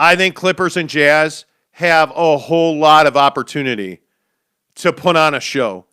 I think Clippers and Jazz have a whole lot of opportunity to put on a show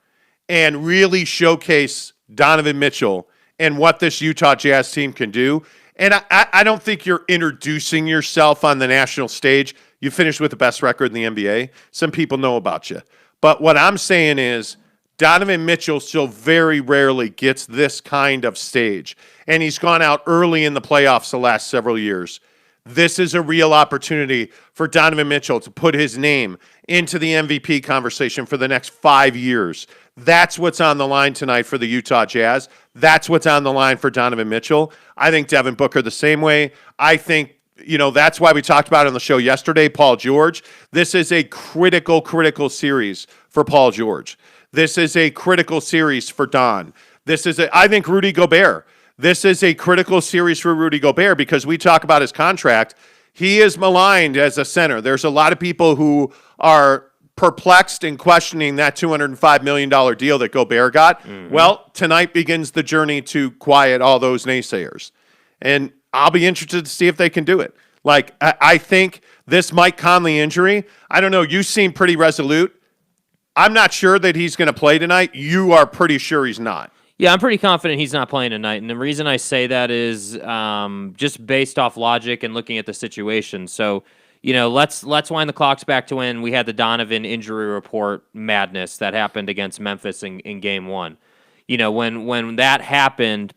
and really showcase Donovan Mitchell and what this Utah Jazz team can do. And I don't think you're introducing yourself on the national stage. You finished with the best record in the NBA. Some people know about you. But what I'm saying is Donovan Mitchell still very rarely gets this kind of stage. And he's gone out early in the playoffs the last several years. This is a real opportunity for Donovan Mitchell to put his name into the MVP conversation for the next 5 years. That's what's on the line tonight for the Utah Jazz. That's what's on the line for Donovan Mitchell. I think Devin Booker the same way. I think, that's why we talked about it on the show yesterday, Paul George. This is a critical series for Paul George. This is a critical series for Don. I think Rudy Gobert. This is a critical series for Rudy Gobert because we talk about his contract. He is maligned as a center. There's a lot of people who are perplexed and questioning that $205 million deal that Gobert got. Mm-hmm. Well, tonight begins the journey to quiet all those naysayers. And I'll be interested to see if they can do it. I think this Mike Conley injury, I don't know, you seem pretty resolute. I'm not sure that he's going to play tonight. You are pretty sure he's not. Yeah, I'm pretty confident he's not playing tonight. And the reason I say that is just based off logic and looking at the situation. So, let's wind the clocks back to when we had the Donovan injury report madness that happened against Memphis in Game 1. When that happened,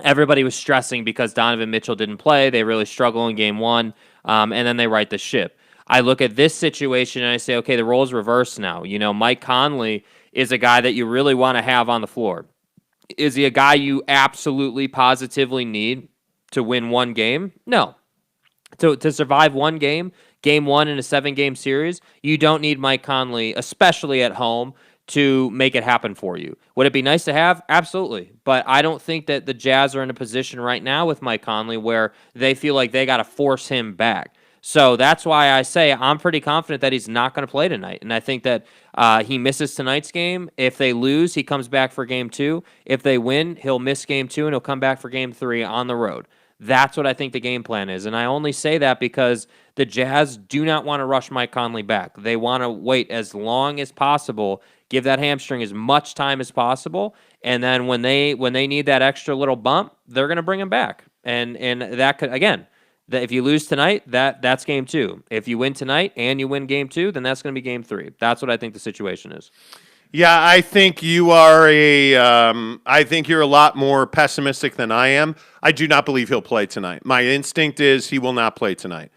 everybody was stressing because Donovan Mitchell didn't play. They really struggle in Game 1, and then they right the ship. I look at this situation and I say, okay, the role's reversed now. Mike Conley is a guy that you really want to have on the floor. Is he a guy you absolutely positively need to win one game? No. To survive one game, Game 1 in a 7-game series, you don't need Mike Conley, especially at home, to make it happen for you. Would it be nice to have? Absolutely. But I don't think that the Jazz are in a position right now with Mike Conley where they feel like they got to force him back. So that's why I say I'm pretty confident that he's not going to play tonight. And I think that he misses tonight's game. If they lose, he comes back for Game 2. If they win, he'll miss Game 2 and he'll come back for Game 3 on the road. That's what I think the game plan is. And I only say that because the Jazz do not want to rush Mike Conley back. They want to wait as long as possible, give that hamstring as much time as possible, and then when they need that extra little bump, they're going to bring him back. And that could, again, if you lose tonight, that's Game 2. If you win tonight and you win Game 2, then that's going to be Game 3. That's what I think the situation is. Yeah, I think you are I think you're a lot more pessimistic than I am. I do not believe he'll play tonight. My instinct is he will not play tonight.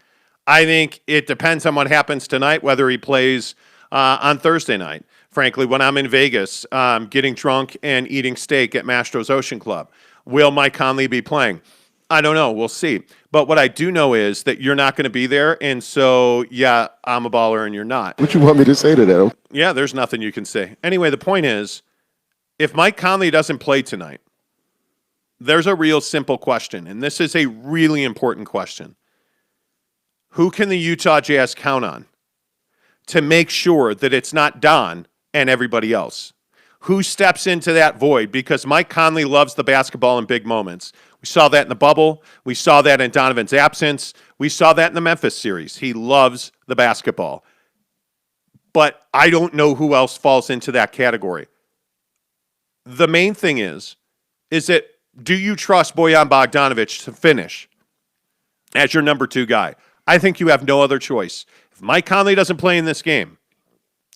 I think it depends on what happens tonight, whether he plays on Thursday night. Frankly, when I'm in Vegas, getting drunk and eating steak at Mastro's Ocean Club, will Mike Conley be playing? I don't know. We'll see. But what I do know is that you're not going to be there. And so, yeah, I'm a baller and you're not. What you want me to say to that? Yeah, there's nothing you can say. Anyway, the point is, if Mike Conley doesn't play tonight, there's a real simple question. And this is a really important question. Who can the Utah Jazz count on to make sure that it's not Don and everybody else? Who steps into that void? Because Mike Conley loves the basketball in big moments. We saw that in the bubble. We saw that in Donovan's absence. We saw that in the Memphis series. He loves the basketball. But I don't know who else falls into that category. The main thing is that do you trust Bojan Bogdanovic to finish as your number 2 guy? I think you have no other choice. If Mike Conley doesn't play in this game,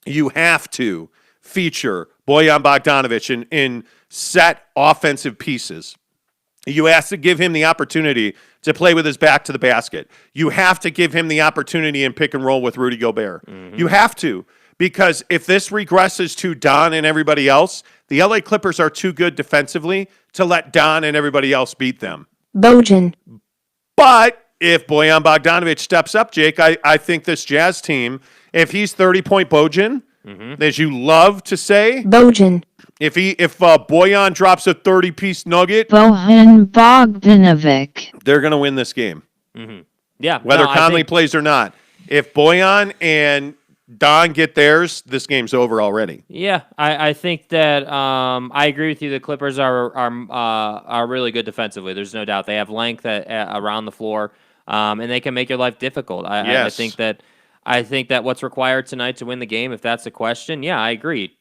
you have to feature Bojan Bogdanovic in set offensive pieces. You have to give him the opportunity to play with his back to the basket. You have to give him the opportunity in pick and roll with Rudy Gobert. Mm-hmm. You have to, because if this regresses to Don and everybody else, the LA Clippers are too good defensively to let Don and everybody else beat them. Bojan. But if Bojan Bogdanovic steps up, Jake, I think this Jazz team, if he's 30-point Bojan, as you love to say, Bojan. If Bojan drops a 30-piece nugget, Bojan Bogdanovic, they're going to win this game. Mm-hmm. Yeah, whether Conley plays or not. If Bojan and Don get theirs, this game's over already. Yeah, I think that I agree with you. The Clippers are really good defensively. There's no doubt they have length around the floor. and they can make your life difficult. I think that what's required tonight to win the game, if that's the question, yeah, I agree.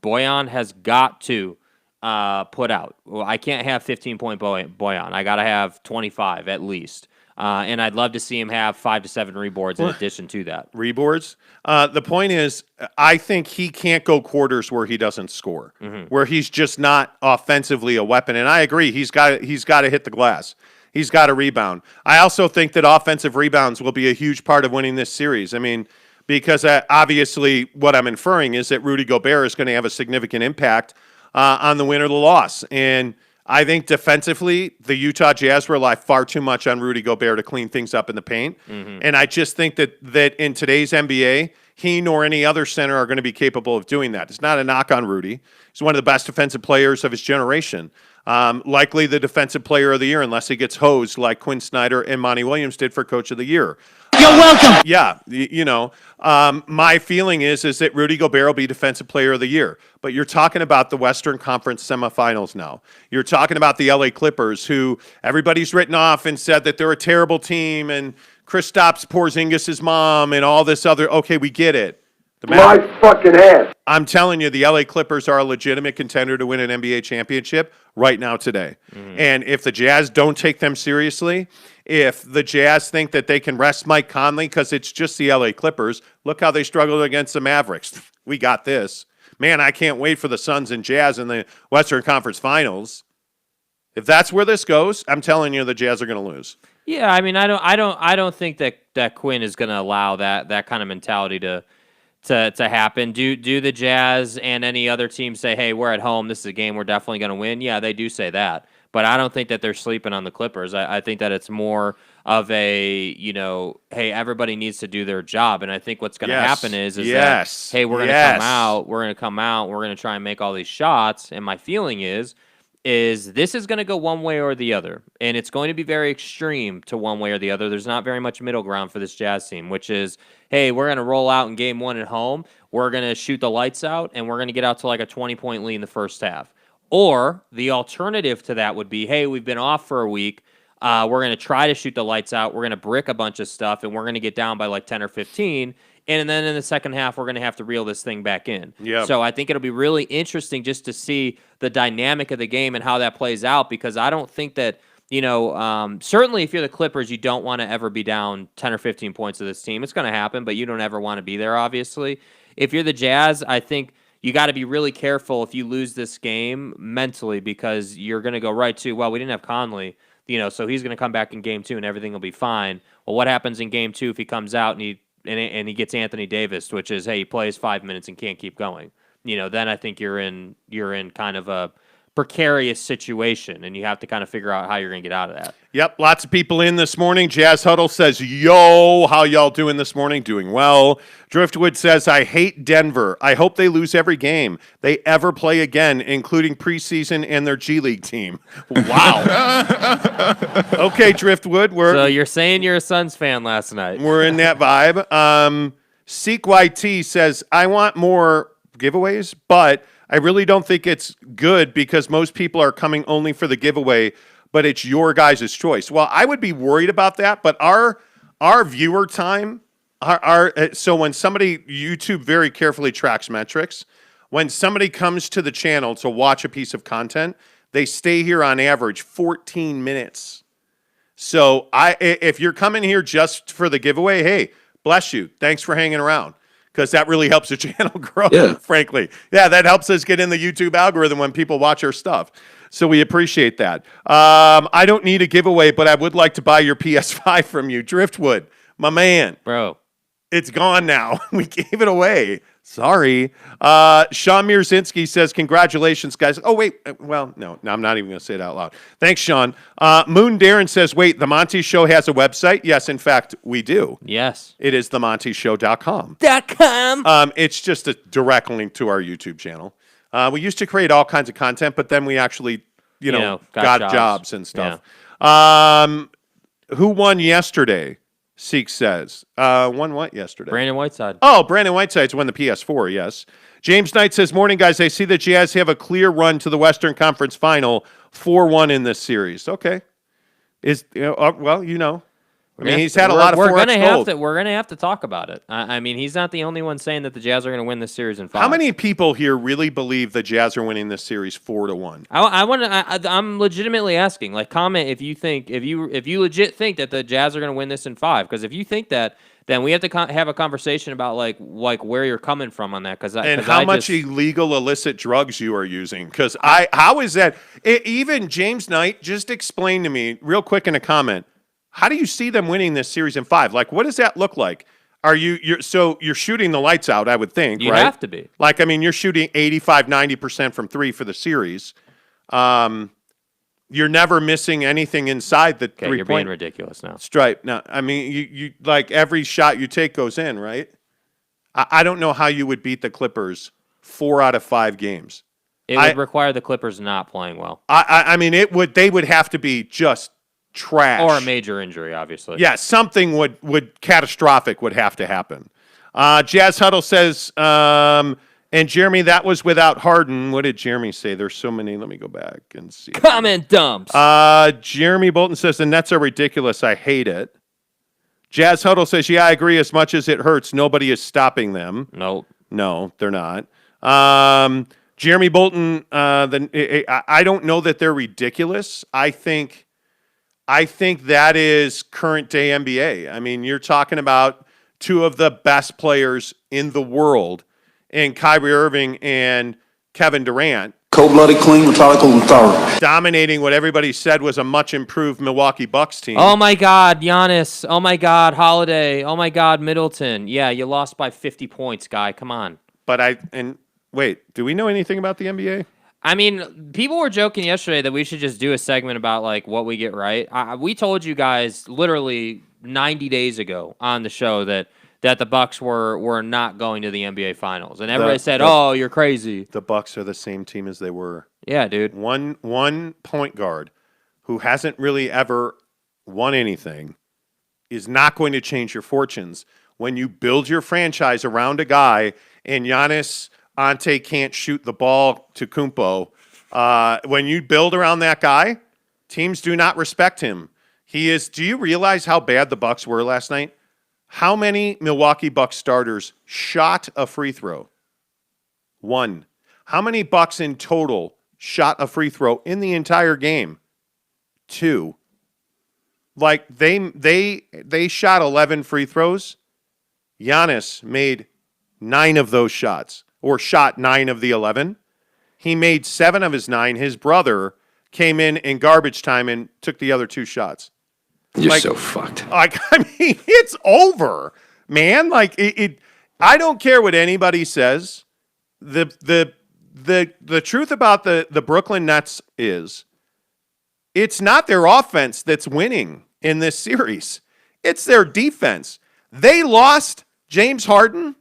Bojan has got to put out. Well, I can't have 15-point Bojan. I got to have 25 at least. And I'd love to see him have 5 to 7 reboards in addition to that. Reboards? The point is, I think he can't go quarters where he doesn't score, where he's just not offensively a weapon. And I agree, he's got to hit the glass. He's got to rebound. I also think that offensive rebounds will be a huge part of winning this series. I mean, because obviously what I'm inferring is that Rudy Gobert is going to have a significant impact on the win or the loss. And I think defensively, the Utah Jazz rely far too much on Rudy Gobert to clean things up in the paint. And I just think that in today's NBA, he nor any other center are going to be capable of doing that. It's not a knock on Rudy. He's one of the best defensive players of his generation. Likely the defensive player of the year, unless he gets hosed like Quin Snyder and Monty Williams did for Coach of the Year. You're welcome. Yeah, my feeling is that Rudy Gobert will be Defensive Player of the Year. But you're talking about the Western Conference semifinals now. You're talking about the LA Clippers, who everybody's written off and said that they're a terrible team, and Kristaps Porzingis' mom and all this other. Okay, we get it. My fucking ass. I'm telling you, the LA Clippers are a legitimate contender to win an NBA championship right now today. And if the Jazz don't take them seriously, if the Jazz think that they can rest Mike Conley because it's just the LA Clippers, look how they struggled against the Mavericks. We got this. Man, I can't wait for the Suns and Jazz in the Western Conference Finals. If that's where this goes, I'm telling you the Jazz are going to lose. Yeah, I mean, I don't think that Quinn is going to allow that kind of mentality to happen. Do the Jazz and any other team say, hey, we're at home, this is a game we're definitely going to win? Yeah, they do say that. But I don't think that they're sleeping on the Clippers. I think that it's more of a, hey, everybody needs to do their job. And I think what's going to happen is that, hey, we're going to come out, we're going to try and make all these shots. And my feeling is this is going to go one way or the other. And it's going to be very extreme to one way or the other. There's not very much middle ground for this Jazz team, which is, hey, we're going to roll out in game 1 at home. We're going to shoot the lights out, and we're going to get out to like a 20-point lead in the first half. Or the alternative to that would be, hey, we've been off for a week. We're going to try to shoot the lights out. We're going to brick a bunch of stuff, and we're going to get down by like 10 or 15. And then in the second half, we're going to have to reel this thing back in. Yep. So I think it'll be really interesting just to see the dynamic of the game and how that plays out, because I don't think that, certainly if you're the Clippers, you don't want to ever be down 10 or 15 points to this team. It's going to happen, but you don't ever want to be there, obviously. If you're the Jazz, I think you got to be really careful if you lose this game mentally, because you're going to go right to, well, we didn't have Conley, so he's going to come back in game 2 and everything will be fine. Well, what happens in game 2 if he comes out and he gets Anthony Davis, which is, hey, he plays 5 minutes and can't keep going? Then I think you're in kind of a precarious situation, and you have to kind of figure out how you're going to get out of that. Yep, lots of people in this morning. Jazz Huddle says, yo, how y'all doing this morning? Doing well. Driftwood says, I hate Denver. I hope they lose every game they ever play again, including preseason and their G League team. Wow. Okay, Driftwood. So you're saying you're a Suns fan last night. We're in that vibe. Seek YT says, I want more giveaways, but I really don't think it's good because most people are coming only for the giveaway, but it's your guys' choice. Well, I would be worried about that, but our viewer time, so when somebody, YouTube very carefully tracks metrics, when somebody comes to the channel to watch a piece of content, they stay here on average 14 minutes. So if you're coming here just for the giveaway, hey, bless you. Thanks for hanging around, because that really helps the channel grow, frankly. Yeah, that helps us get in the YouTube algorithm when people watch our stuff. So we appreciate that. I don't need a giveaway, but I would like to buy your PS5 from you. Driftwood, my man. Bro. It's gone now. We gave it away. Sorry. Sean Mirzinski says, congratulations, guys. Oh, wait. Well, no, I'm not even going to say it out loud. Thanks, Sean. Moon Darren says, wait, the Monty Show has a website? Yes, in fact, we do. Yes. It is themontyshow.com. It's just a direct link to our YouTube channel. We used to create all kinds of content, but then we actually, got jobs and stuff. Yeah. Who won yesterday? Seek says. Won what yesterday? Brandon Whiteside. Oh, Brandon Whiteside's won the PS4, yes. James Knight says, morning, guys. I see the Jazz have a clear run to the Western Conference Final, 4-1 in this series. Okay. I mean, he's had a lot of 4X gold. We're gonna have to talk about it. I mean, he's not the only one saying that the Jazz are going to win this series in 5. How many people here really believe the Jazz are winning this series 4-1? I'm legitimately asking. Like, comment if you think if you legit think that the Jazz are going to win this in 5. Because if you think that, then we have to have a conversation about like where you're coming from on that. And how much illegal illicit drugs you are using. Because how is that? Even James Knight just explained to me real quick in a comment. How do you see them winning this series in 5? Like, what does that look like? You're shooting the lights out, I would think, you right? You have to be. Like, I mean, you're shooting 85, 90% from 3 for the series. You're never missing anything inside the 3-point. You're being ridiculous now. Stripe. No, I mean, you like every shot you take goes in, right? I don't know how you would beat the Clippers 4 out of 5 games. It would require the Clippers not playing well. I mean, they would have to be just trash. Or a major injury, obviously. Yeah, something would catastrophic would have to happen. Jazz Huddle says, and Jeremy, that was without Harden. What did Jeremy say? There's so many. Let me go back and see. Comment dumps. Jeremy Bolton says, the Nets are ridiculous. I hate it. Jazz Huddle says, yeah, I agree. As much as it hurts, nobody is stopping them. Nope. No, they're not. Jeremy Bolton, I don't know that they're ridiculous. I think that is current day NBA. I mean, you're talking about 2 of the best players in the world in Kyrie Irving and Kevin Durant. Cold-blooded, clean, methodical, and thorough. Dominating what everybody said was a much improved Milwaukee Bucks team. Oh my God, Giannis. Oh my God, Holiday. Oh my God, Middleton. Yeah, you lost by 50 points, guy. Come on. Wait, do we know anything about the NBA? I mean, people were joking yesterday that we should just do a segment about like what we get right. We told you guys literally 90 days ago on the show that the Bucks were not going to the NBA Finals, and everybody said, "Oh, you're crazy." The Bucks are the same team as they were. Yeah, dude. One point guard who hasn't really ever won anything is not going to change your fortunes. When you build your franchise around a guy, and Giannis Ante can't shoot the ball to Kumpo. When you build around that guy, teams do not respect him. Do you realize how bad the Bucks were last night? How many Milwaukee Bucks starters shot a free throw? 1. How many Bucks in total shot a free throw in the entire game? 2. Like they shot 11 free throws. Giannis made 9 of those shots. Or shot 9 of the 11. He made 7 of his 9. His brother came in garbage time and took the other 2 shots. You're so fucked. Like, I mean, it's over, man. Like, I don't care what anybody says. The truth about the Brooklyn Nets is it's not their offense that's winning in this series. It's their defense. They lost James Harden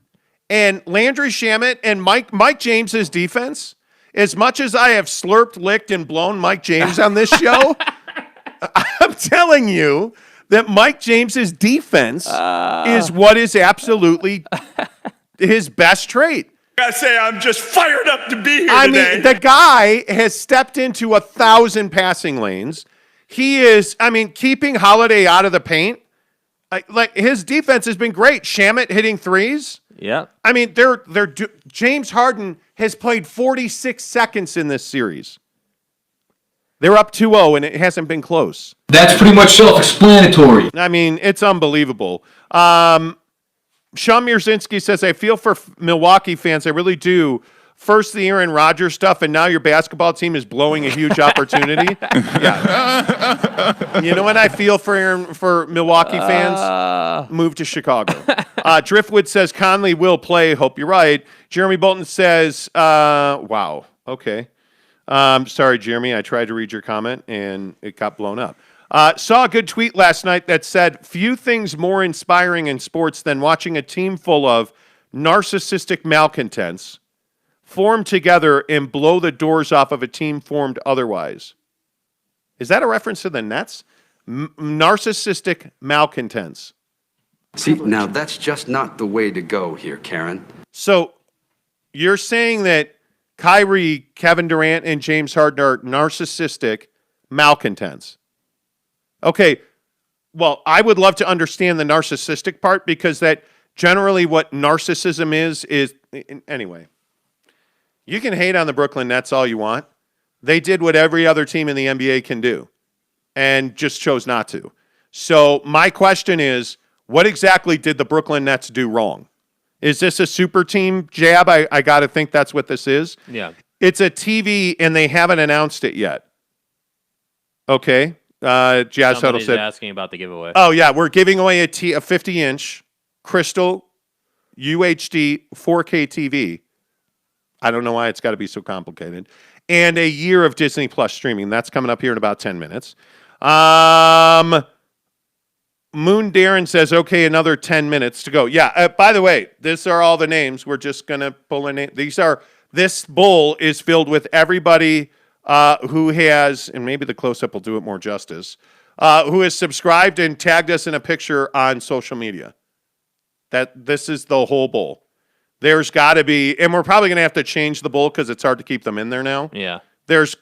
and Landry Shamet and Mike James's defense. As much as I have slurped, licked, and blown Mike James on this show, I'm telling you that Mike James's defense is what is absolutely his best trait. I say I'm just fired up to be here today. I mean, the guy has stepped into 1,000 passing lanes. He is, keeping Holiday out of the paint. Like his defense has been great. Shamet hitting threes. Yeah. I mean, James Harden has played 46 seconds in this series. They're up 2-0, and it hasn't been close. That's pretty much self-explanatory. I mean, it's unbelievable. Sean Mierzinski says, I feel for Milwaukee fans. I really do. First, the Aaron Rodgers stuff, and now your basketball team is blowing a huge opportunity. Yeah. You know what I feel for Milwaukee fans? Move to Chicago. Driftwood says, Conley will play. Hope you're right. Jeremy Bolton says, wow. Okay. Sorry, Jeremy. I tried to read your comment, and it got blown up. Saw a good tweet last night that said, few things more inspiring in sports than watching a team full of narcissistic malcontents form together and blow the doors off of a team formed otherwise. Is that a reference to the Nets? Narcissistic malcontents. See, now that's just not the way to go here, Karen. So you're saying that Kyrie, Kevin Durant, and James Harden are narcissistic malcontents. Okay, well, I would love to understand the narcissistic part, because that generally what narcissism is anyway. You can hate on the Brooklyn Nets all you want. They did what every other team in the NBA can do and just chose not to. So my question is, what exactly did the Brooklyn Nets do wrong? Is this a super team jab? I got to think that's what this is. Yeah. It's a TV, and they haven't announced it yet. Okay. Jazz Huddle Somebody's said, asking about the giveaway. oh, yeah, we're giving away a 50-inch crystal UHD 4K TV. I don't know why it's got to be so complicated. And a year of Disney Plus streaming. That's coming up here in about 10 minutes. Moon Darren says, okay, another 10 minutes to go. Yeah, by the way, these are all the names. We're just going to pull a name. This bowl is filled with everybody who has, and maybe the close-up will do it more justice, who has subscribed and tagged us in a picture on social media. This is the whole bowl. There's got to be, and we're probably going to have to change the bowl because it's hard to keep them in there now. Yeah. There's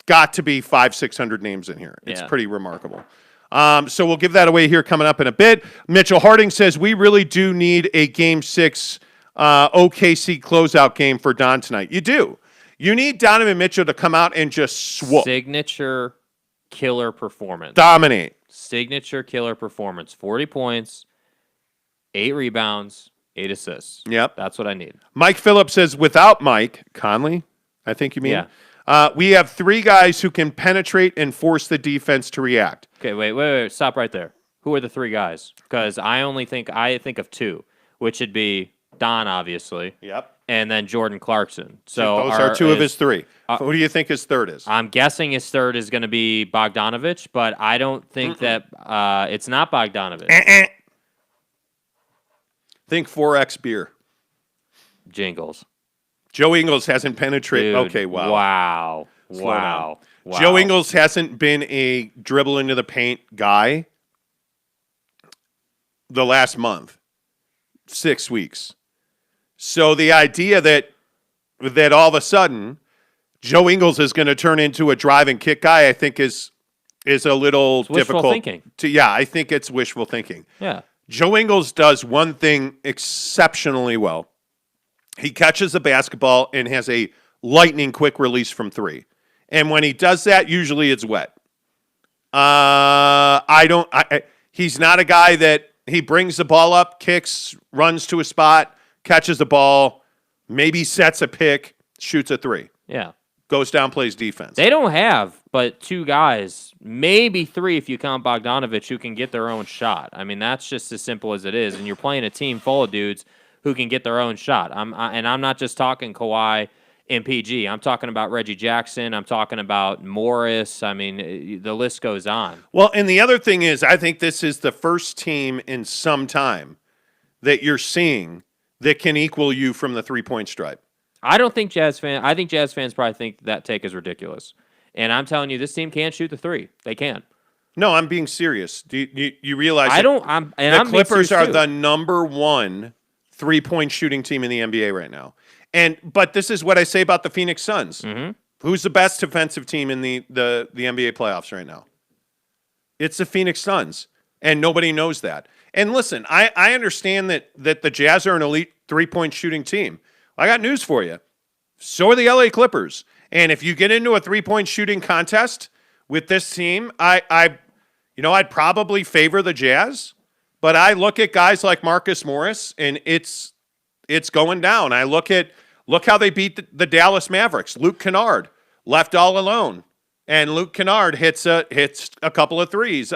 got to be 500-600 names in here. It's pretty remarkable. So we'll give that away here coming up in a bit. Mitchell Harding says, we really do need a Game 6 OKC closeout game for Don tonight. You do. You need Donovan Mitchell to come out and just swoop. Signature killer performance. Dominate. Signature killer performance. 40 points, 8 rebounds, 8 assists. Yep. That's what I need. Mike Phillips says, without Mike Conley, I think you mean. Yeah. We have 3 guys who can penetrate and force the defense to react. Okay, wait. Stop right there. Who are the 3 guys? Because I think of 2, which would be Don, obviously. Yep. And then Jordan Clarkson. So those are 2 of his 3. Who do you think his third is? I'm guessing his third is going to be Bogdanovich, but I don't think that it's not Bogdanovich. Think 4X beer. Jingles. Joe Ingles hasn't penetrated. Dude, Okay, wow. Wow. Joe Ingles hasn't been a dribble into the paint guy the last month. 6 weeks. So the idea that all of a sudden Joe Ingles is going to turn into a drive and kick guy, I think is a little difficult. Wishful thinking. I think it's wishful thinking. Yeah. Joe Ingles does one thing exceptionally well. He catches the basketball and has a lightning quick release from 3. And when he does that, usually it's wet. He's not a guy that he brings the ball up, kicks, runs to a spot, catches the ball, maybe sets a pick, shoots a 3. Yeah. Goes down, plays defense. They don't have but 2 guys, maybe 3 if you count Bogdanovich, who can get their own shot. I mean, that's just as simple as it is. And you're playing a team full of dudes who can get their own shot. I'm not just talking Kawhi and PG. I'm talking about Reggie Jackson. I'm talking about Morris. I mean, the list goes on. Well, and the other thing is, I think this is the first team in some time that you're seeing that can equal you from the 3-point stripe. I think Jazz fans probably think that take is ridiculous. And I'm telling you, this team can't shoot the 3. They can. No, I'm being serious. Do you realize the Clippers are the number 1 3-point shooting team in the NBA right now. But this is what I say about the Phoenix Suns. Mm-hmm. Who's the best defensive team in the NBA playoffs right now? It's the Phoenix Suns, and nobody knows that. And listen, I understand that the Jazz are an elite 3-point shooting team. I got news for you. So are the LA Clippers. And if you get into a 3-point shooting contest with this team, I'd probably favor the Jazz. But I look at guys like Marcus Morris, and it's going down. Look how they beat the Dallas Mavericks. Luke Kennard left all alone, and Luke Kennard hits a couple of threes.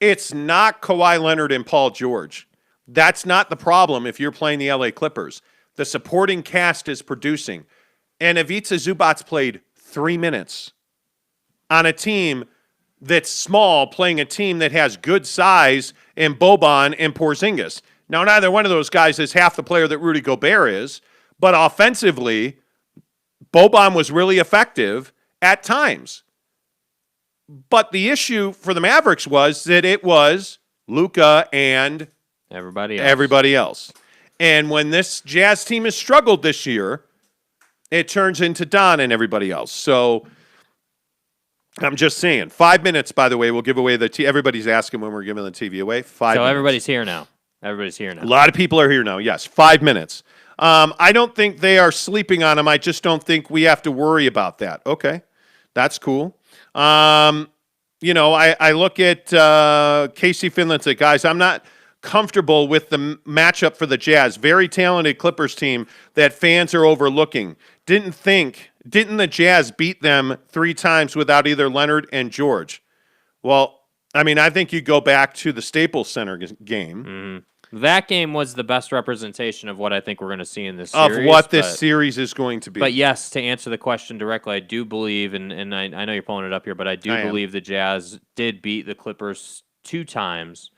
It's not Kawhi Leonard and Paul George. That's not the problem if you're playing the LA Clippers. The supporting cast is producing. And Ivica Zubac's played 3 minutes on a team that's small, playing a team that has good size in Boban and Porzingis. Now, neither one of those guys is half the player that Rudy Gobert is, but offensively, Boban was really effective at times. But the issue for the Mavericks was that it was Luka and everybody else. And when this Jazz team has struggled this year, it turns into Don and everybody else. So I'm just saying. 5 minutes, by the way, we'll give away everybody's asking when we're giving the TV away. 5 minutes. Everybody's here now. Everybody's here now. A lot of people are here now. Yes, 5 minutes. I don't think they are sleeping on him. I just don't think we have to worry about that. Okay, that's cool. I look at Casey Finland said, guys, I'm not comfortable with the matchup for the Jazz. Very talented Clippers team that fans are overlooking. Didn't the Jazz beat them 3 times without either Leonard and George? Well, I mean, I think you go back to the Staples Center game. Mm-hmm. That game was the best representation of what I think we're going to see in this series. Of what this series is going to be. But yes, to answer the question directly, I do believe, and I know you're pulling it up here, but I believe the Jazz did beat the Clippers 2 times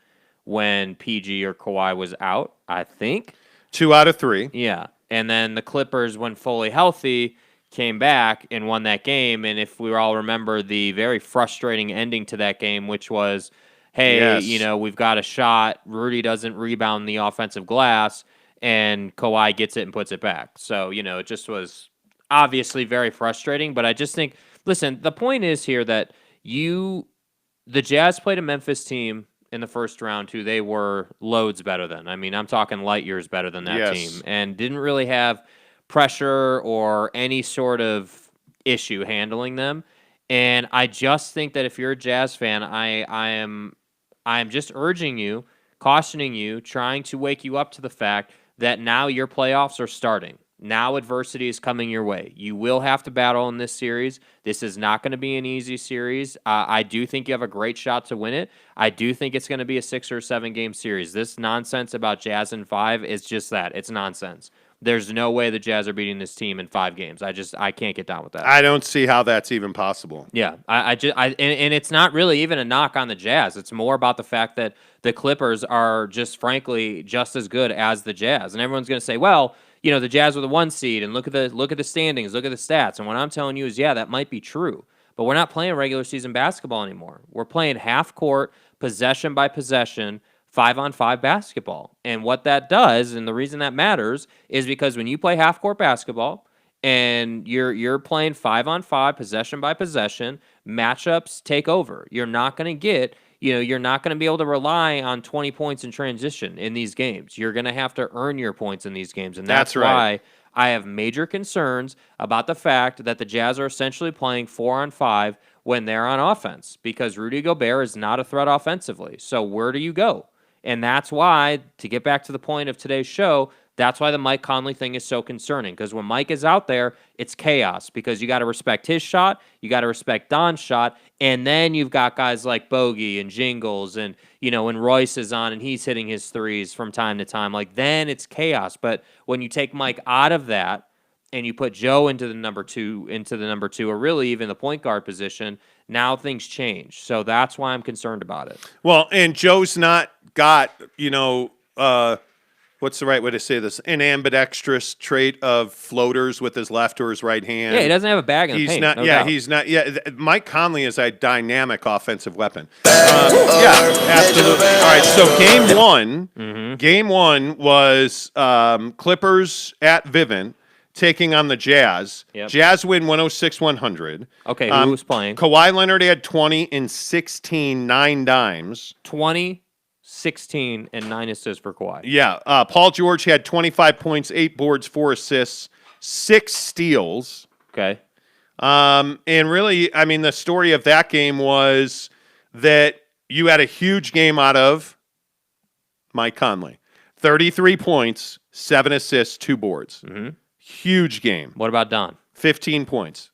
when PG or Kawhi was out, I think. 2 out of 3. Yeah. And then the Clippers, when fully healthy, came back and won that game. And if we all remember the very frustrating ending to that game, which was, hey, yes, we've got a shot. Rudy doesn't rebound the offensive glass, and Kawhi gets it and puts it back. So, it just was obviously very frustrating. But I just think, listen, the point is here that the Jazz played a Memphis team in the first round who they were loads better than. I mean, I'm talking light years better than that team, and didn't really have pressure or any sort of issue handling them. And I just think that if you're a Jazz fan, I'm just urging you, cautioning you, trying to wake you up to the fact that now your playoffs are starting. Now adversity is coming your way. You will have to battle in this series. This is not going to be an easy series. I do think you have a great shot to win it. I do think it's going to be a 6 or 7 game series. This nonsense about Jazz in 5 is just that. It's nonsense. There's no way the Jazz are beating this team in 5 games. I can't get down with that. I don't see how that's even possible. Yeah, and it's not really even a knock on the Jazz. It's more about the fact that the Clippers are just frankly just as good as the Jazz. And everyone's going to say, well, the Jazz were the 1 seed, and look at the standings, look at the stats. And what I'm telling you is, yeah, that might be true. But we're not playing regular season basketball anymore. We're playing half court, possession by possession, 5-on-5 basketball. And what that does, and the reason that matters, is because when you play half-court basketball and you're playing 5-on-5, possession by possession, matchups take over. You're not going to get, you're not going to be able to rely on 20 points in transition in these games. You're going to have to earn your points in these games. And that's why I have major concerns about the fact that the Jazz are essentially playing 4-on-5 when they're on offense, because Rudy Gobert is not a threat offensively. So where do you go? And that's why, to get back to the point of today's show, that's why the Mike Conley thing is so concerning. Because when Mike is out there, it's chaos. Because you got to respect his shot, you got to respect Don's shot, and then you've got guys like Bogey and Jingles, and when Royce is on and he's hitting his threes from time to time, then it's chaos. But when you take Mike out of that and you put Joe into the number two, or really even the point guard position, now things change. So that's why I'm concerned about it. Well, and Joe's not got, what's the right way to say this? An ambidextrous trait of floaters with his left or his right hand. Yeah, he doesn't have a bag in the paint. Not, no doubt. He's not. Yeah, Mike Conley is a dynamic offensive weapon. Yeah, absolutely. All right, so game one was Clippers at Vivint taking on the Jazz. Yep. Jazz win 106-100. Okay, who was playing? Kawhi Leonard had 20 and 16, 9 dimes. 20, 16, and 9 assists for Kawhi. Yeah. Paul George had 25 points, 8 boards, 4 assists, 6 steals. Okay. And really, I mean, the story of that game was that you had a huge game out of Mike Conley. 33 points, 7 assists, 2 boards. Mm-hmm. Huge game. What about Don? 15 points.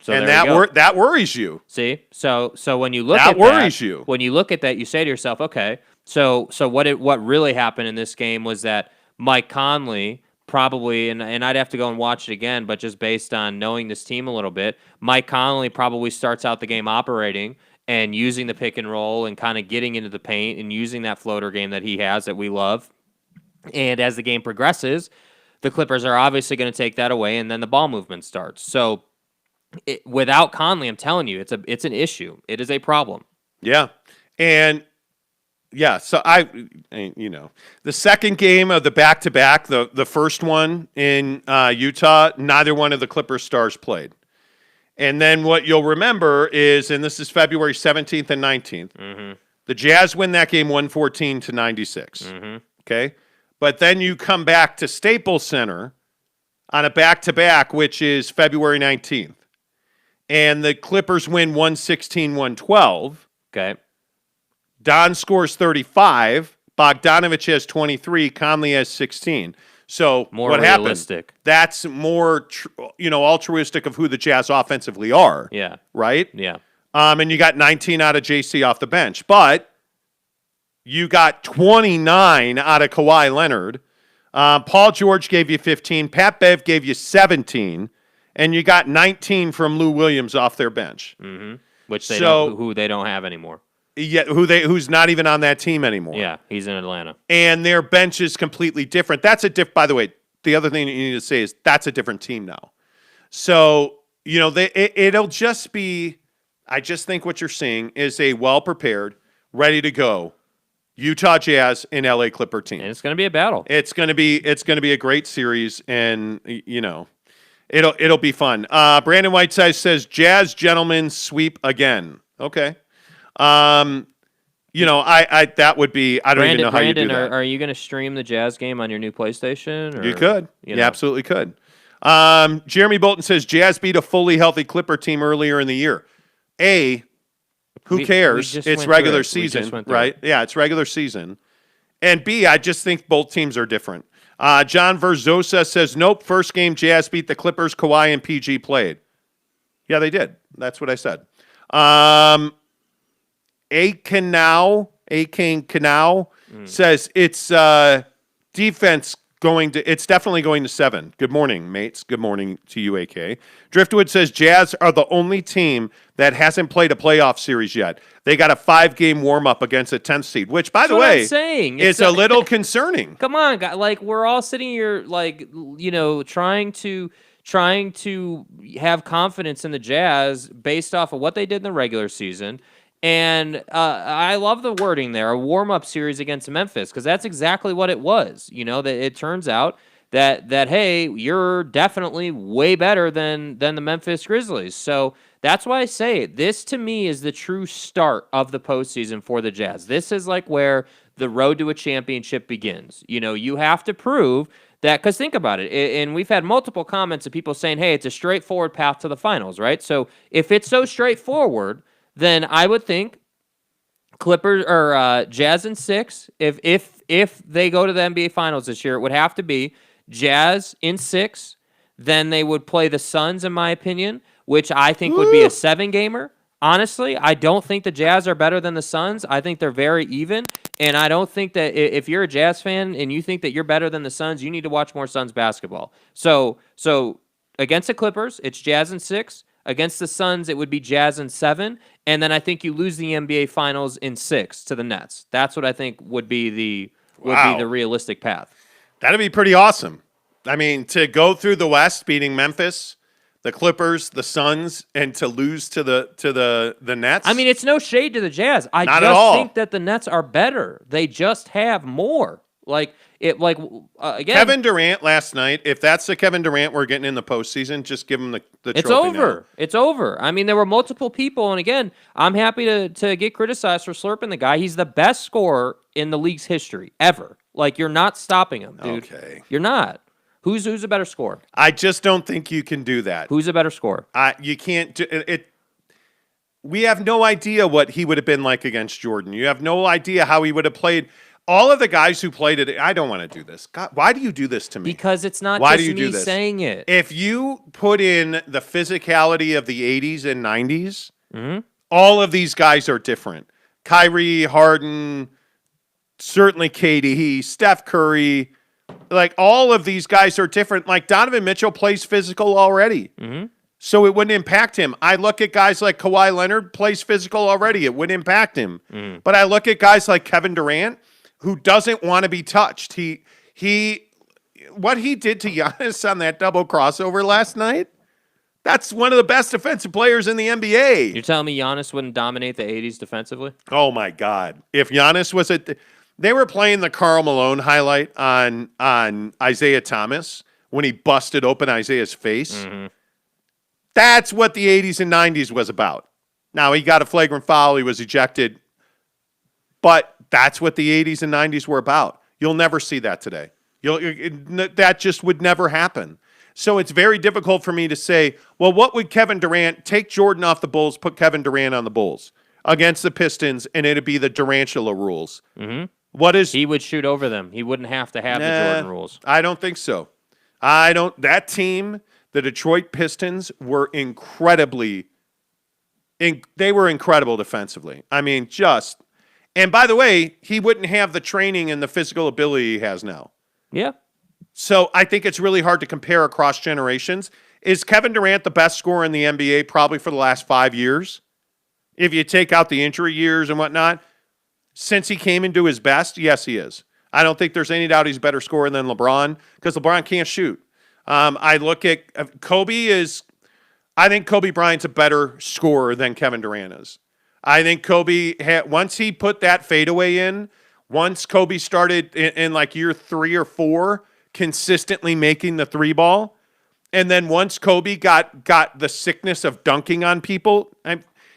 So and that worries you. See, so when you look that at worries you. When you look at that, you say to yourself, okay, so what really happened in this game was that Mike Conley probably, and I'd have to go and watch it again, but just based on knowing this team a little bit, Mike Conley probably starts out the game operating and using the pick and roll and kind of getting into the paint and using that floater game that he has that we love. And as the game progresses, the Clippers are obviously going to take that away, and then the ball movement starts. So without Conley, I'm telling you, it's an issue. It is a problem. Yeah. And yeah, so the second game of the back-to-back, the first one in Utah, neither one of the Clippers stars played. And then what you'll remember is, and this is February 17th and 19th, the Jazz win that game 114-96. Okay? But then you come back to Staples Center on a back-to-back, which is February 19th. And the Clippers win 116-112. Okay. Don scores 35. Bogdanovich has 23. Conley has 16. So More what realistic. happened? That's more, altruistic of who the Jazz offensively are. Yeah. Right? Yeah. And you got 19 out of JC off the bench. But you got 29 out of Kawhi Leonard. Paul George gave you 15. Pat Bev gave you 17. And you got 19 from Lou Williams off their bench. Which they who they don't have anymore. Yeah, who's not even on that team anymore. Yeah, he's in Atlanta. And their bench is completely different. By the way, the other thing that you need to say is that's a different team now. So, it'll just be, I just think what you're seeing is a well-prepared, ready to go Utah Jazz and LA Clipper team. And it's going to be a battle. It's going to be a great series, and it'll be fun. Brandon Whiteside says Jazz gentlemen sweep again. Okay. That would be, I don't even know how you do that. Are you going to stream the Jazz game on your new PlayStation? Or, you could. You absolutely could. Jeremy Bolton says Jazz beat a fully healthy Clipper team earlier in the year. Who cares? It's regular season, right? Yeah, it's regular season. And B, I just think both teams are different. John Verzosa says, nope, first game Jazz beat the Clippers, Kawhi and PG played. Yeah, they did. That's what I said. A-Kane Canal says it's defense it's definitely going to 7. Good morning, mates. Good morning to you, AK. Driftwood says Jazz are the only team that hasn't played a playoff series yet. They got a 5-game warm-up against a 10th seed, which, by the way, is a little concerning. Come on, guys. Like, we're all sitting here, trying to have confidence in the Jazz based off of what they did in the regular season. And I love the wording there, a warm-up series against Memphis, because that's exactly what it was. That it turns out that hey, you're definitely way better than the Memphis Grizzlies. So that's why I say this, to me, is the true start of the postseason for the Jazz. This is like where the road to a championship begins. You have to prove that, because think about it, and we've had multiple comments of people saying, hey, it's a straightforward path to the finals, right? So if it's so straightforward, then I would think Clippers or Jazz in 6. If they go to the NBA Finals this year, it would have to be Jazz in 6. Then they would play the Suns, in my opinion, which I think would be a 7-gamer. Honestly, I don't think the Jazz are better than the Suns. I think they're very even, and I don't think that if you're a Jazz fan and you think that you're better than the Suns, you need to watch more Suns basketball. So against the Clippers, it's Jazz in 6. Against the Suns, it would be Jazz in 7. And then I think you lose the NBA Finals in 6 to the Nets. That's what I think would be the realistic path. That'd be pretty awesome. I mean, to go through the West, beating Memphis, the Clippers, the Suns, and to lose to the Nets. I mean, it's no shade to the Jazz. I Not just at all. think that the Nets are better. They just have more. Again, Kevin Durant last night. If that's the Kevin Durant we're getting in the postseason, just give him the trophy. It's over. Now. It's over. I mean, there were multiple people, and again, I'm happy to get criticized for slurping the guy. He's the best scorer in the league's history ever. You're not stopping him, dude. Okay. You're not. Who's a better scorer? I just don't think you can do that. Who's a better scorer? You can't do it. We have no idea what he would have been like against Jordan. You have no idea how he would have played. All of the guys who played it, I don't want to do this. God, why do you do this to me? Because it's not why just do you me do this? saying it. If you put in the physicality of the 80s and 90s, all of these guys are different. Kyrie, Harden, certainly KD, Steph Curry, all of these guys are different. Donovan Mitchell plays physical already. So it wouldn't impact him. I look at guys like Kawhi Leonard, plays physical already. It wouldn't impact him. But I look at guys like Kevin Durant, who doesn't want to be touched. What he did to Giannis on that double crossover last night, that's one of the best defensive players in the NBA. You're telling me Giannis wouldn't dominate the 80s defensively? Oh, my God. If Giannis was they were playing the Karl Malone highlight on Isaiah Thomas when he busted open Isaiah's face. That's what the 80s and 90s was about. Now, he got a flagrant foul. He was ejected. But that's what the 80s and 90s were about. You'll never see that today. That just would never happen. So it's very difficult for me to say, well, what would Kevin Durant take Jordan off the Bulls, put Kevin Durant on the Bulls against the Pistons, and it'd be the Durantula rules. Mm-hmm. He would shoot over them. He wouldn't have to have the Jordan rules. I don't think so. That team, the Detroit Pistons, were incredible defensively. I mean, and by the way, he wouldn't have the training and the physical ability he has now. Yeah. So I think it's really hard to compare across generations. Is Kevin Durant the best scorer in the NBA probably for the last 5 years? If you take out the injury years and whatnot, since he came into his best, yes, he is. I don't think there's any doubt he's a better scorer than LeBron because LeBron can't shoot. I look at I think Kobe Bryant's a better scorer than Kevin Durant is. I think Kobe, once he put that fadeaway in, once Kobe started in like year 3 or 4, consistently making the 3 ball, and then once Kobe got the sickness of dunking on people,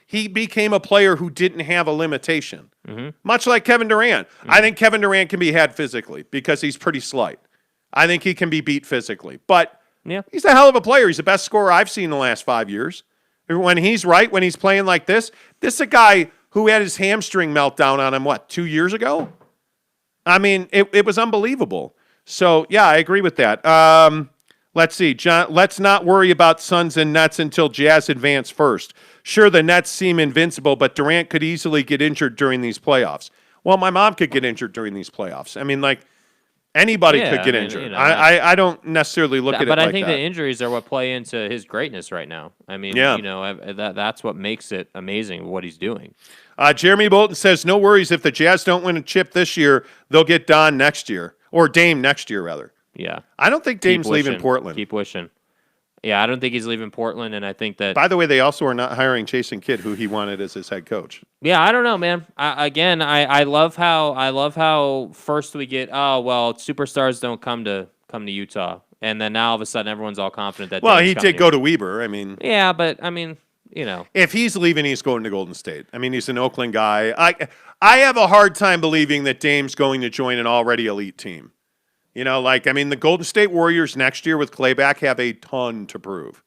he became a player who didn't have a limitation. Mm-hmm. Much like Kevin Durant. Mm-hmm. I think Kevin Durant can be had physically because he's pretty slight. I think he can be beat physically. But he's a hell of a player. He's the best scorer I've seen in the last 5 years. When he's right, when he's playing like this is a guy who had his hamstring meltdown on him, 2 years ago? I mean, it was unbelievable. So, yeah, I agree with that. Let's see. John, let's not worry about Suns and Nets until Jazz advance first. Sure, the Nets seem invincible, but Durant could easily get injured during these playoffs. Well, my mom could get injured during these playoffs. I mean, like, anybody could get injured. You know, I don't necessarily look at it like that. But I think the injuries are what play into his greatness right now. I mean, that's what makes it amazing what he's doing. Jeremy Bolton says, no worries. If the Jazz don't win a chip this year, they'll get Don next year. Or Dame next year, rather. Yeah. I don't think Dame's leaving Portland. Keep wishing. Yeah, I don't think he's leaving Portland, and I think that... By the way, they also are not hiring Jason Kidd, who he wanted as his head coach. Yeah, I don't know, man. I love how first we get, superstars don't come to Utah, and then now all of a sudden everyone's all confident that... Well, he did go to Weber, I mean... Yeah, but, I mean, you know... If he's leaving, he's going to Golden State. I mean, he's an Oakland guy. I have a hard time believing that Dame's going to join an already elite team. You know, the Golden State Warriors next year with Clay back have a ton to prove.